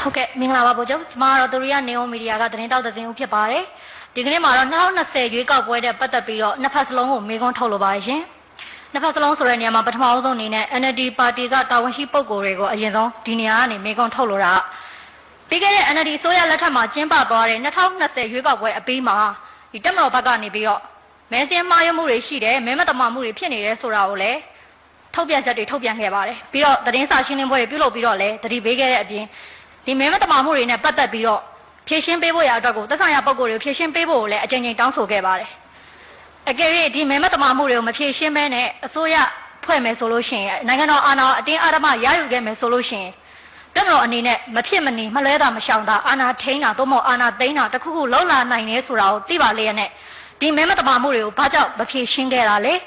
ဟုတ်ကဲ့မင်္ဂလာပါဗိုလ်ချုပ်ကျမကတော့သူရိယနေအောင်မီဒီယာကသတင်းတောက်သတင်းဦးဖြစ်ပါတယ်ဒီကနေ့မှာတော့2020ရွေးကောက်ပွဲတဲ့ပတ်သက်ပြီးတော့နှစ်ဖက်စလုံးကိုမေးခွန်းထုတ်လိုပါတယ်ရှင်နှစ်ဖက်စလုံးဆိုတဲ့နေရာမှာပထမအဆုံးအနေနဲ့ NLD ပါတီကတာဝန်ရှိပုဂ္ဂိုလ်တွေကိုအရင်ဆုံးဒီနေရာကနေမေးခွန်းထုတ်လိုတာပြီးခဲ့တဲ့ NLD အစိုးရလက်ထက်မှာကျင်းပသွားတဲ့2020ရွေးကောက်ပွဲအပြီးမှာဒီတက်မတော်ဘက်ကနေပြီးတော့မဲစင်းမှားယွင်းမှုတွေရှိတယ်မဲမတမာမှုတွေဖြစ်နေတယ်ဆိုတာကိုလည်းထုတ်ပြန်ချက်တွေထုတ်ပြန်ခဲ့ပါတယ်ပြီးတော့သတင်းစာရှင်းလင်းပွဲတွေပြုလုပ်ပြီးတော့လည်းတတိပေးခဲ့တဲ့အပြင်ဒီမဲမတမာမှုတွေနဲ့ပတ်သက်ပြီးတော့ဖြည့်ရှင်းပေးဖို့ရအတွက်ကိုသက်ဆိုင်ရာပုဂ္ဂိုလ်တွေကိုဖြည့်ရှင်းပေးဖို့လည်းအကြိမ်ကြိမ်တောင်းဆိုခဲ့ပါတယ်အကယ်၍ဒီမဲမတမာမှုတွေကိုမဖြည့်ရှင်းဘဲနဲ့အစိုးရဖွဲ့မယ်ဆိုလို့ရှိရင်နိုင်ငံတော်အာဏာအတင်းအဓမ္မရယူခဲ့မယ်ဆိုလို့ရှိရင်တက်မတော်အနေနဲ့မဖြစ်မနေမလွဲတာမရှောင်တာအာဏာထိန်းတာသို့မဟုတ်အာဏာသိမ်းတာတခုခုလောက်လာနိုင်တယ်ဆိုတာကိုသိပါလေရဲ့နဲ့ဒီမဲမတမာမှုတွေကိုဘာကြောင့်မဖြည့်ရှင်းခဲ့တာလဲ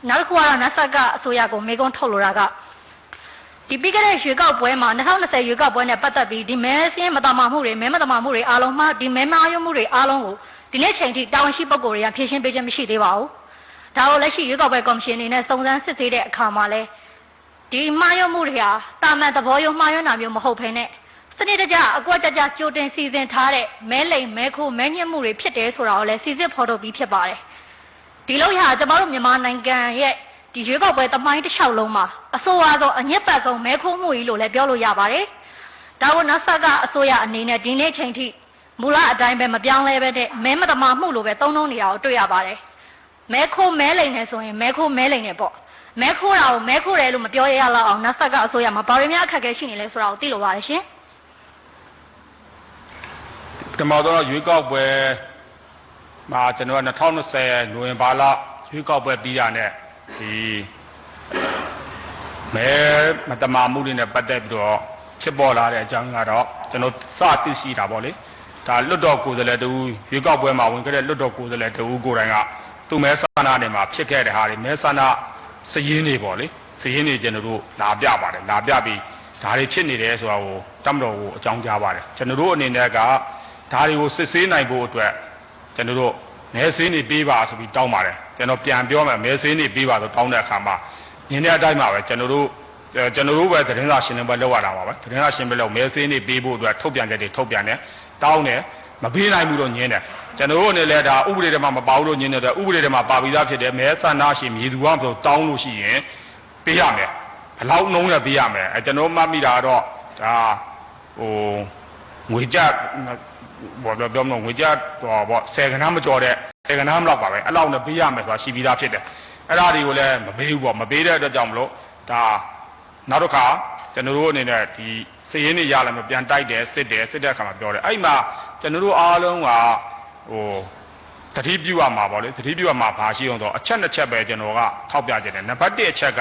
နောက်တစ်ခုကတော့နတ်ဆက်ကအစိုးရကိုမေးခွန်းထုတ်လိုတာကဒီပြီးခဲ့တဲ့ရွေးကောက်ပွဲမှာ2020ရွေးကောက်ပွဲနဲ့ပတ်သက်ပြီးဒီမဲစင်းမတမာမှုတွေမဲမတမာမှုတွေအားလုံးမှာဒီမဲမအားရမှုတွေအားလုံးကိုဒီနေ့ချိန်ထိတာဝန်ရှိပုဂ္ဂိုလ်တွေကဖြည့်ရှင်းပေးခြင်းမရှိသေးပါဘူး။ဒါကိုလက်ရှိရွေးကောက်ပွဲကော်မရှင်အနေနဲ့စုံစမ်းစစ်ဆေးတဲ့အခါမှာလဲဒီမှားယွင်းမှုတွေဟာတာမန်သဘောရိုးမှားယွင်းတာမျိုးမဟုတ်ဘဲနဲ့စနစ်တကျအကွက်ကြကြကြိုတင်စီစဉ်ထားတဲ့မဲလိမ်မဲခိုးမဲညှက်မှုတွေဖြစ်တယ်ဆိုတာကိုလည်းစီစစ်ဖော်ထုတ်ပြီးဖြစ်ပါတယ်။ဒီလိုဟာကျမတို့မြန်မာနိုင်ငံရဲ့ဒီရွေးကောက်ပွဲတမိုင်းတစ်လျှောက်လုံးမှာအဆိုအဆုံးအညစ်ပတ်ဆုံးမဲခိုးမှုကြီးလို့လည်းပြောလို့ရပါတယ်။ဒါကိုနတ်ဆက်ကအစိုးရအနေနဲ့ဒီနေ့ချိန်ထိမူလအတိုင်းပဲမပြောင်းလဲပဲတဲ့မဲမတမာမှုလို့ပဲသုံးလုံးနေတာကိုတွေ့ရပါတယ်။မဲခိုးမဲလိမ်နေဆိုရင်မဲခိုးမဲလိမ်နေပေါ့။မဲခိုးတာကိုမဲခိုးတယ်လို့မပြောရလောက်အောင်နတ်ဆက်ကအစိုးရမှာဘာတွေများအခက်အခဲရှိနေလဲဆိုတာကိုသိလိုပါတယ်ရှင်။ပထမတော့ရွေးကောက်ပွဲမှာကျွန်တော်က2020နိုဝင်ဘာလရွေးကောက်ပွဲပြီးတာနဲ့ဒီမဲမတမာမှုတွေနဲ့ပတ်သက်ပြီးတော့ဖြစ်ပေါ်လာတဲ့အကြောင်းကတော့ကျွန်တော်စသိရှိတာပေါ့လေဒါလွတ်တော်ကိုယ်စားလှယ်တူရွေးကောက်ပွဲမှာဝင်ခဲ့တဲ့လွတ်တော်ကိုယ်စားလှယ်တူကိုယ်တိုင်ကသူ့မဲဆန္ဒနယ်မှာဖြစ်ခဲ့တဲ့ဟာတွေမဲဆန္ဒစည်ရင်းတွေပေါ့လေစည်ရင်းတွေကျွန်တော်တို့လာပြပါတယ်လာပြပြီးဒါတွေဖြစ်နေတယ်ဆိုတာကိုတမတော်ကိုအကြောင်းကြားပါတယ်ကျွန်တော်တို့အနေနဲ့ကဒါတွေကိုစစ်ဆေးနိုင်ဖို့အတွက်ကျွန်တော်တို့မဲစင်းတွေပေးပါဆိုပြီးတောင်းပါတယ်ကျွန်တော်ပြန်ပြောမယ်မဲစင်းတွေပေးပါဆိုတောင်းတဲ့အခါမှာညနေအတိုင်းမှာပဲကျွန်တော်တို့ပဲသတင်းစာရှင်းလင်းပွဲလုပ်ရတာပါပဲသတင်းစာရှင်းပွဲလုပ်မဲစင်းတွေပေးဖို့အတွက်ထုတ်ပြန်ချက်တွေထုတ်ပြန်တယ်တောင်းတယ်မပေးနိုင်ဘူးလို့ညင်းတယ်ကျွန်တော်တို့အနေနဲ့ဒါဥပဒေတွေမှာမပါဘူးလို့ညင်းတယ်ဥပဒေတွေမှာပါပြီးသားဖြစ်တယ်မဲဆန္ဒရှင်မြေသူကဆိုတောင်းလို့ရှိရင်ပေးရမယ်ဘလောက်နှုံးနဲ့ပေးရမယ်ကျွန်တော်မှတ်မိတာတော့ဒါငွေကြဘောပြောမလို့ငွေကြပေါ့10ကဏ္ဍမကျော်တဲ့10ကဏ္ဍမလောက်ပါပဲအဲ့လောက်နဲ့ပေးရမယ်ဆိုတာရှိပြီးသားဖြစ်တယ်အဲ့ဒါတွေကိုလည်းမပေးဘူးပေါ့မပေးတဲ့အတွက်ကြောင့်မလို့ဒါနောက်တစ်ခါကျွန်တော်တို့အနေနဲ့ဒီစည်ရင်းတွေရလာမှပြန်တိုက်တယ်စစ်တဲ့အခါမှာပြောတယ်အဲ့မှာကျွန်တော်တို့အားလုံးကတတိပြုရမှာပေါ့လေတတိပြုရမှာဘာရှိအောင်ဆိုအချက်နှစ်ချက်ပဲကျွန်တော်ကထောက်ပြခြင်းတယ်နံပါတ်1အချက်က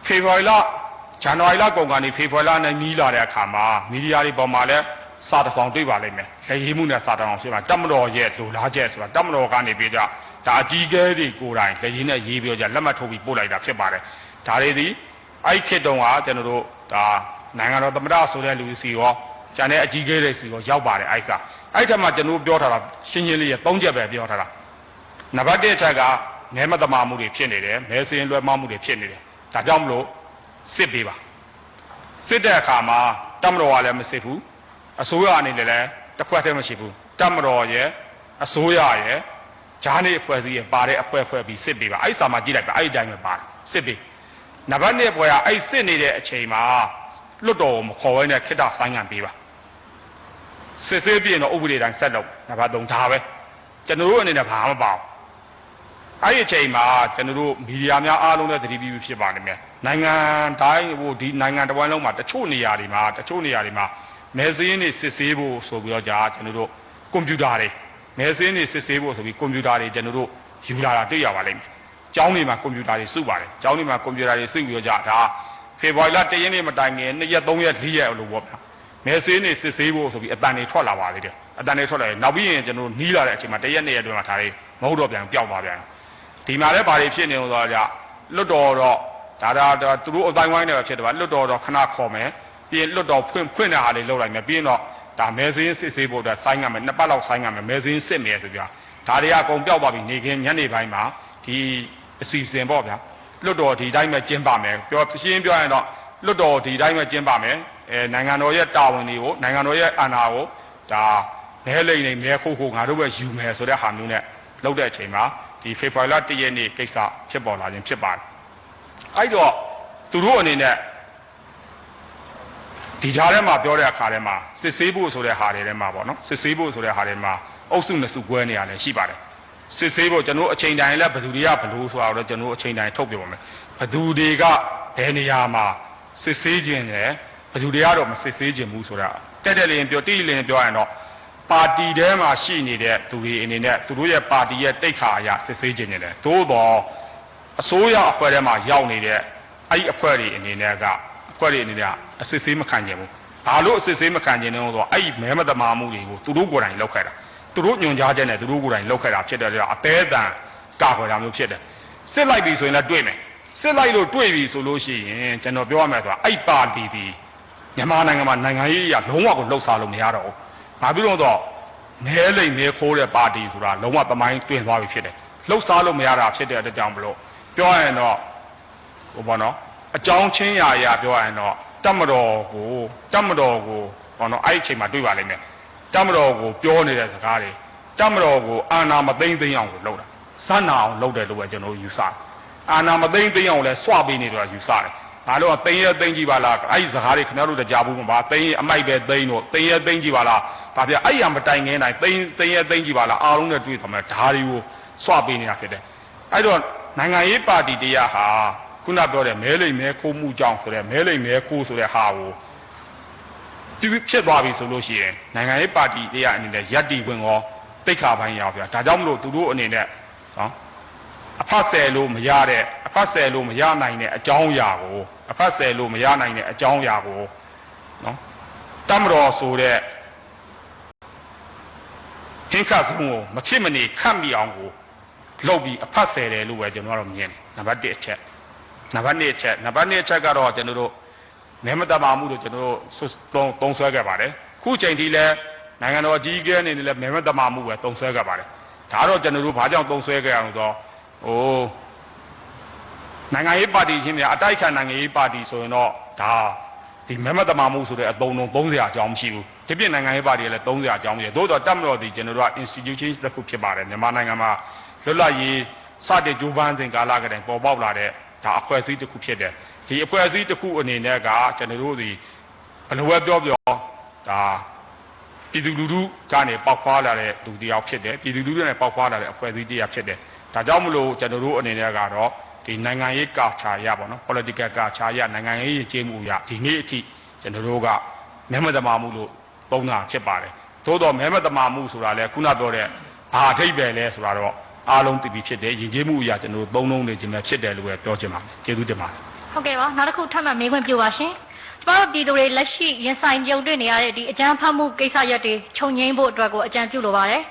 ဖေဖော်ဝါရီလဇန်နဝါရီလကုန်ကနေဖေဖော်ဝါရီလနဲ့နီးလာတဲ့အခါမှာမီဒီယာတွေပေါ်မှာလည်းစာတစောင်တွေ့ပါလိမ့်မယ်။ရေးမှုနဲ့စာတစောင်ရှိမှာတမတော်ရဲ့လူလားချက်ဆိုတာတမတော်ကနေပြီးကြဒါအကြီးကဲတွေကိုယ်တိုင်ရေးနဲ့ရေးပြီးကြလက်မှတ်ထိုးပြီးပို့လိုက်တာဖြစ်ပါတယ်။ဒါတွေဒီအဲ့ခေတ်တုန်းကကျွန်တော်တို့ဒါနိုင်ငံတော်သမ္မတဆိုတဲ့လူစီရောကျန်တဲ့အကြီးကဲတွေစီရောရောက်ပါတယ်အဲ့စာအဲ့ထက်မှကျွန်တော်ပြောထားတာရှင်းရှင်းလေး3ချက်ပဲပြောထားတာ။နံပါတ်1အချက်ကမဲမတမာမှုတွေဖြစ်နေတယ်မဲစင်းလွှဲမှမှုတွေဖြစ်နေတယ်။ဒါကြောင့်မလို့စစ်ပေးပါ။စစ်တဲ့အခါမှာတမတော်ကလည်းမစစ်ဘူးအစိုးရအနေနဲ့လည်းတစ်ခွက်တည်းမရှိဘူးတမတော်ရဲ့အစိုးရရဲ့ဂျာနေအဖွဲ့အစည်းရဲ့ပါတဲ့အဖွဲ့ပြီးစစ်ပေးပါအဲ့စာမှာကြည့်လိုက်ပါအဲ့ဒီတိုင်းပဲပါစစ်ပေးနံပါတ်2ပွဲကအဲ့စစ်နေတဲ့အချိန်မှာလွတ်တော်ကိုမခေါ်ဘဲနဲ့ခိတ္တဆိုင်းငံပေးပါစစ်ဆေးပြီးရင်တော့ဥပဒေတိုင်းဆက်လုပ်နံပါတ်3ဒါပဲကျွန်တော်တို့အနေနဲ့ဘာမှမပါဘူးအဲ့ဒီအချိန်မှာကျွန်တော်တို့မီဒီယာများအားလုံးလည်းသတိပြုဖြစ်ပါလိမ့်မယ်နိုင်ငံတိုင်းဒီနိုင်ငံတစ်ဝန်းလုံးမှာတချို့နေရာတွေမှာမဲစင်းတွေစစ်ဆေးဖို့ဆိုပြီးတော့ကျွန်တော်တို့ကွန်ပျူတာတွေမဲစင်းတွေစစ်ဆေးဖို့ဆိုပြီးကွန်ပျူတာတွေကျွန်တော်တို့ယူလာတာတွေ့ရပါလိမ့်မယ်။ကျောင်းတွေမှာကွန်ပျူတာတွေစုပါတယ်။ကျောင်းတွေမှာကွန်ပျူတာတွေစုပြီးတော့ဒါဖေဖော်ဝါရီလ1ရက်နေ့မတိုင်ခင်2ရက်3ရက်4ရက်လို့ပေါ့ဗျာ။မဲစင်းတွေစစ်ဆေးဖို့ဆိုပြီးအတန်တွေထွက်လာပါသေးတယ်။အတန်တွေထွက်လာရင်နောက်ပြီးရင်ကျွန်တော်တို့နီးလာတဲ့အချိန်မှာ1ရက်2ရက်အတွင်းမှာဒါတွေမဟုတ်တော့ပြန်ပျောက်သွားပြန်။ဒီမှာလည်းဘာတွေဖြစ်နေလို့ဆိုတော့လွတ်တော်တော့ဒါသူတို့အတိုင်းဝိုင်းတွေဖြစ်တယ်ဗျလွတ်တော်တော့ခဏခေါ်မယ်ပြီးရင်လွတ်တော်ဖွင့်တဲ့ဟာလေးလောက်လိုက်မယ်ပြီးရင်တော့ဒါမဲစင်းစစ်ဆေးဖို့အတွက်ဆိုင်းငံမယ်2ပတ်လောက်ဆိုင်းငံမယ်မဲစင်းစစ်မယ်ဆိုပြဒါတွေကအကုန်ပျောက်သွားပြီနေခင်းညနေပိုင်းမှာဒီအစီအစဉ်ပေါ့ဗျာလွတ်တော်ဒီတိုင်းပဲကျင်းပမယ်ပြောရှင်းပြောရင်တော့ လွတ်တော်ဒီတိုင်းပဲကျင်းပမယ်နိုင်ငံတော်ရဲ့တာဝန်တွေကိုနိုင်ငံတော်ရဲ့အာဏာကိုဒါမဲလိမ့်နေမဲခိုးခိုးငါတို့ပဲယူမယ်ဆိုတဲ့ဟာမျိုးနဲ့လုပ်တဲ့အချိန်မှာဒီဖေဖော်ဝါရီလ1ရက်နေ့ကိစ္စဖြစ်ပေါ်လာခြင်းဖြစ်ပါတယ်အဲ့တော့သူတို့အနေနဲ့ဒီကြားထဲမှာပြောတဲ့အခါထဲမှာစစ်ဆေးဖို့ဆိုတဲ့ဟာတွေထဲမှာပေါ့နော်စစ်ဆေးဖို့ဆိုတဲ့ဟာတွေမှာအုပ်စုနှစ်စုကွဲနေရတယ်ရှိပါတယ်စစ်ဆေးဖို့ကျွန်တော်အချိန်တိုင်းလဲဘယ်သူတွေကဘလို့ဆိုတာတော့ကျွန်တော်အချိန်တိုင်းထုတ်ပြပါမယ်ဘယ်သူတွေကဘယ်နေရာမှာစစ်ဆေးခြင်းလဲဘယ်သူတွေကတော့မစစ်ဆေးခြင်းဘူးဆိုတာတက်တက်လေးပြောတိတိလေးပြောရရင်တော့ပါတီထဲမှာရှိနေတဲ့သူတွေအနေနဲ့သူတို့ရဲ့ပါတီရဲ့တိတ်ခါအရာစစ်ဆေးခြင်းနေတယ်သို့တော့အစိုးရအဖွဲ့ထဲမှာရောက်နေတဲ့အဲ့ဒီအဖွဲ့တွေအနေနဲ့ကအစစ်ဆေးမခံကြဘူးဘာလို့အစစ်ဆေးမခံကြလဲဆိုတော့အဲ့ဒီမဲမတမာမှုတွေကိုသူတို့ကိုယ်တိုင်လုပ်ခဲ့တာသူတို့ညွန်ကြားချက်နဲ့သူတို့ကိုယ်တိုင်လုပ်ခဲ့တာဖြစ်တဲ့အတွက်အသေးအံကာကွယ်တာမျိုးဖြစ်တယ်စစ်လိုက်ပြီဆိုရင်လည်းတွေ့မယ်စစ်လိုက်လို့တွေ့ပြီဆိုလို့ရှိရင်ကျွန်တော်ပြောရမယ်ဆိုတာအဲ့ပါတီဒီမြန်မာနိုင်ငံမှာနိုင်ငံရေးအရလုံးဝကိုလှုပ်ရှားလို့မရတော့ဘူးဘာဖြစ်လို့တော့မဲလိမ့်မဲခိုးတဲ့ပါတီဆိုတာလုံးဝသမိုင်းတွင်သွားပြီဖြစ်တယ်လှုပ်ရှားလို့မရတာဖြစ်တဲ့အတွက်ကြောင့်မလို့ပြောရရင်တော့ဟိုပေါ့နော်အကြောင်းချင်းရာအရာပြောရရင်တော့တမတော်ကိုဘောနော်အဲ့ဒီအချိန်မှာတွေ့ပါလိမ့်မယ်တမတော်ကိုပြောနေတဲ့စကားတွေတမတော်ကိုအာဏာမသိမ့်သိမ်းအောင်ကိုလုပ်တာစမ်းနာအောင်လုပ်တယ်လို့ပဲကျွန်တော်ယူဆတယ်အာဏာမသိမ့်သိမ်းအောင်လဲစွပေးနေတော့ယူဆတယ်ဘာလို့သိမ်းရသိမ်းကြည့်ပါလားအဲ့ဒီစကားတွေခင်ဗျားတို့တကြားဘူးမှာသိမ်းအမိုက်ပဲသိမ်းတော့သိမ်းရသိမ်းကြည့်ပါလားဘာပြအဲ့ရမတိုင်ငင်းနိုင်သိမ်းရသိမ်းကြည့်ပါလားအားလုံးနဲ့တွေ့သွားမယ်ဓာရီကိုစွပေးနေတာဖြစ်တယ်အဲ့တော့နိုင်ငံရေးပါတီတရားဟာခုနပြောတဲ့မဲလိမ်မဲခိုးမှုကြောင့်ဆိုတဲ့မဲလိမ်မဲခိုးဆိုတဲ့ဟာကိုဖြစ်သွားပြီဆိုလို့ရှိရင်နိုင်ငံရေးပါတီတရားအနေနဲ့ရပ်တည်ခွင့်ရောတိတ်ခါပိုင်းရောက်ပြဒါကြောင့်မလို့သူတို့အနေနဲ့နော်အဖတ်ဆယ်လို့မရတဲ့အဖတ်ဆယ်လို့မရနိုင်တဲ့အကြောင်းအရာကိုအဖတ်ဆယ်လို့မရနိုင်တဲ့အကြောင်းအရာကိုနော်တမတော်ဆိုတဲ့ဟင်္ခတ်ဆုံးကိုမဖြစ်မနေခတ်မိအောင်ကိုလုပ်ပြီးအဖတ်ဆယ်တယ်လို့ပဲကျွန်တော်တို့မြင်တယ်နံပါတ်1အချက်နံပါတ်2အချက်ကတော့ကျွန်တော်တို့မဲမတမာမှုလို့ကျွန်တော်တို့သုံးဆွဲခဲ့ပါတယ်ခုချိန်ထိလဲနိုင်ငံတော်အကြီးအကဲအနေနဲ့လဲမဲမတမာမှုပဲသုံးဆွဲခဲ့ပါတယ်ဒါတော့ကျွန်တော်တို့ဘာကြောင့်သုံးဆွဲခဲ့ရအောင်ဆိုတော့နိုင်ငံရေးပါတီချင်းများအတိုက်ခံနိုင်ငံရေးပါတီဆိုရင်တော့ဒါဒီမဲမတမာမှုဆိုတဲ့အသုံးလုံး30အကြောင်းမရှိဘူးဒီပြည့်နိုင်ငံရေးပါတီလည်း30အကြောင်းရှိတယ်သို့တော့တတ်မတော်ဒီကျွန်တော်တို့က institution တစ်ခုဖြစ်ပါတယ်မြန်မာနိုင်ငံမှာလွတ်လပ်ရေးစတဲ့ဂျိုးပန်းစဉ်ကာလကတည်းကပေါ်ပေါက်လာတဲ့ဒါအဖွဲ့အစည်းတစ်ခုဖြစ်တယ်ဒီအဖွဲ့အစည်းတစ်ခုအနေနဲ့ကကျွန်တော်တို့ဒီဘယ်လိုပဲပြောဒါပြည်သူလူထုကနေပေါက်ဖွာလာတဲ့လူတစ်ယောက်ဖြစ်တယ်ပြည်သူလူထုနဲ့ပေါက်ဖွာလာတဲ့အဖွဲ့အစည်းတစ်ယောက်ဖြစ်တယ်ဒါကြောင့်မလို့ကျွန်တော်တို့အနေနဲ့ကတော့ဒီနိုင်ငံရေးကာချာရပါတော့ political ကာချာရနိုင်ငံရေးရည်ကျေးမှုရဒီနေ့အထိကျွန်တော်တို့ကမဲမတမာမှုလို့သုံးတာဖြစ်ပါတယ်သို့တော့မဲမတမာမှုဆိုတာလဲခုနပြောတဲ့ဘာအထိပ်ပဲလဲဆိုတာတော့အားလုံးသိပြီဖြစ်တယ်ယဉ်ကျေးမှုအရာကျွန်တော်တို့သုံးလုံးနေခြင်းပဲဖြစ်တယ်လို့ပဲပြောချင်ပါတယ်ကျေးဇူးတင်ပါတယ်ဟုတ်ကဲ့ပါနောက်တစ်ခုထပ်မံမေးခွင့်ပြုပါရှင်ကျမတို့ပြည်သူတွေလက်ရှိရင်ဆိုင်ကြုံတွေ့နေရတဲ့ဒီအကြမ်းဖက်မှုကိစ္စရပ်တွေခြုံငိမ့်ဖို့အတွက်ကိုအကြံပြုလိုပါတယ်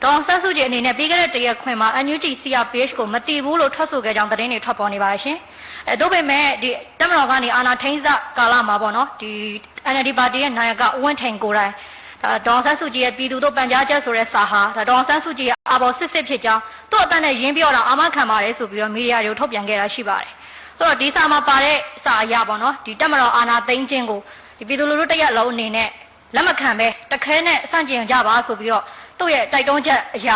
ဒေါ်ဆန်းစုကြည်အနေနဲ့ပြီးခဲ့တဲ့တရက်ခွင်မှာ NUG CRPH ကိုမတီးဘူးလို့ထွက်ဆိုခဲ့ကြောင်းသတင်းတွေထွက်ပေါ်နေပါတယ်ရှင်။ဒါပေမဲ့ဒီတက်မတော်ကနေအာဏာထိန်းစကာလမှာပေါ့နော်ဒီ NLD ပါတီရဲ့နာယကဦးဝင်းထိန်ကိုယ်တိုင်ဒေါ်ဆန်းစုကြည်ရဲ့ပြည်သူတို့ပန်ကြားချက်ဆိုတဲ့စာဟာဒေါ်ဆန်းစုကြည်ရဲ့အာဘော်စစ်ဖြစ်ကြောင်းသူ့အတန်းနဲ့ရင်းပြောတာအာမခံပါတယ်ဆိုပြီးတော့မီဒီယာတွေကိုထုတ်ပြန်ခဲ့တာရှိပါတယ်။ဆိုတော့ဒီစာမှာပါတဲ့စာအရပေါ့နော်ဒီတက်မတော်အာဏာသိမ်းခြင်းကိုဒီပြည်သူလူထုတရက်လုံးအနေနဲ့လက်မခံပဲတခဲနဲ့စန့်ကျင်ကြပါဆိုပြီးတော့သူ့ရဲ့တိုက်တွန်းချက်အရ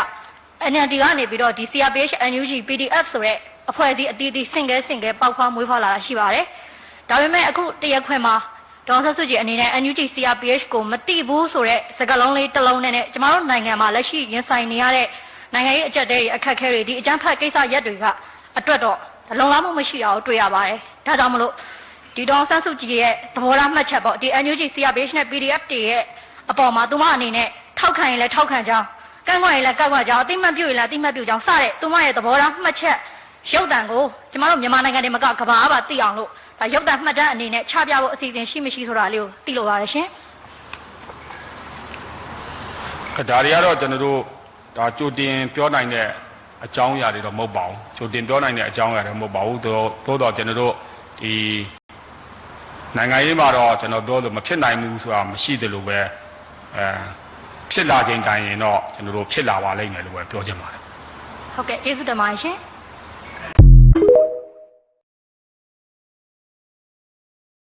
NLD ကနေပြီးတော့ဒီ CRPH NUG PDF ဆိုတဲ့အဖွဲ့အစည်းအသီးသီးစင်ကဲပေါက်ဖွားမွေးဖွားလာတာရှိပါတယ်။ဒါပေမဲ့အခုတရက်ခွင်မှာဒေါ်ဆန်းစုကြည်အနေနဲ့ NUG CRPH ကိုမတိဘူးဆိုတဲ့စကားလုံးလေးတစ်လုံးနဲ့ကျမတို့နိုင်ငံမှာလက်ရှိရင်ဆိုင်နေရတဲ့နိုင်ငံရေးအကျပ်တဲတွေအခက်အခဲတွေဒီအကြမ်းဖက်ကိစ္စရပ်တွေကအတွက်တော့လုံလောက်မှုမရှိတာကိုတွေ့ရပါတယ်။ဒါကြောင့်မလို့ဒီဒေါ်ဆန်းစုကြည်ရဲ့သဘောထားမှတ်ချက်ပေါ့ဒီ NUG CRPH နဲ့ PDF တွေရဲ့အပေါ်မှာသူမအနေနဲ့ထောက်ခံရင်လည်းထောက်ခံကြောင်းကန့်ကွက်ရင်လည်းကန့်ကွက်ကြောင်းအတိမတ်ပြုရင်လည်းအတိမတ်ပြုကြောင်းစတဲ့သူမရဲ့သဘောထားမှတ်ချက်ရုပ်တံကိုကျမတို့မြန်မာနိုင်ငံတွေမှာကဘာပါသိအောင်လို့ဒါရုပ်တံမှတ်တမ်းအနေနဲ့ချပြဖို့အစီအစဉ်ရှိမရှိဆိုတာလေးကိုသိလိုပါတယ်ရှင်။ဒါတွေကတော့ကျွန်တော်တို့ဒါကြိုတင်ပြောနိုင်တဲ့အကြောင်းအရာတွေတော့မဟုတ်ပါဘူး။ကြိုတင်ပြောနိုင်တဲ့အကြောင်းအရာတွေမဟုတ်ပါဘူး။သို့တော့ကျွန်တော်တို့ဒီနိုင်ငံရေးမှာတော့ကျွန်တော်ပြောလို့မဖြစ်နိုင်ဘူးဆိုတာမရှိတယ်လို့ပဲဖြစ်လာခြင်းတိုင်းရင်တော့ကျွန်တော်တို့ဖြစ်လာပါလိမ့်မယ်လို့ပဲပြောချင်ပါတယ်ဟုတ်ကဲ့ကျေးဇူးတင်ပါတယ်ရှင်